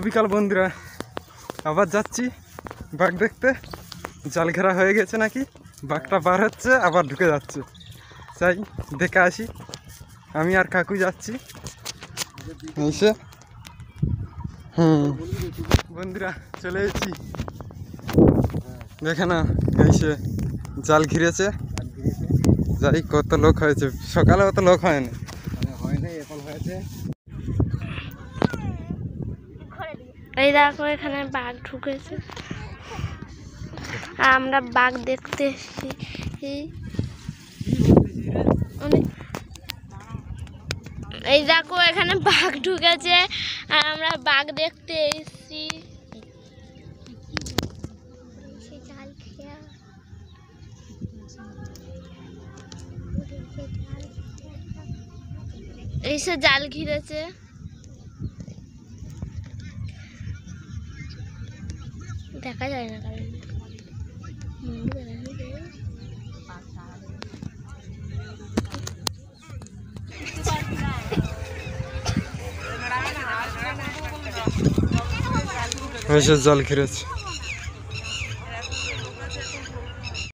বিকাল বন্ধুরা, আবার যাচ্ছি বাঘ দেখতে। জাল ঘেরা হয়ে গেছে নাকি, বাঘটা পার হচ্ছে আবার ঢুকে যাচ্ছে। চাই দেখে আসি। আমি আর কাকু যাচ্ছি এসে। বন্ধুরা চলে এসেছি, দেখে না এসে জাল ঘিরেছে। যাই কত লোক হয়েছে, সকালে অত লোক হয়নি। এখন হয়েছে। এই দেখো এখানে বাঘ ঢুকেছে, আমরা বাঘ দেখতে এসেছি। এই দেখো এখানে বাঘ ঢুকেছে, আমরা বাঘ দেখতে এসেছি। এসে জাল ঘিরেছে। দেখা যায় না কারণ জাল ঘিরেছে।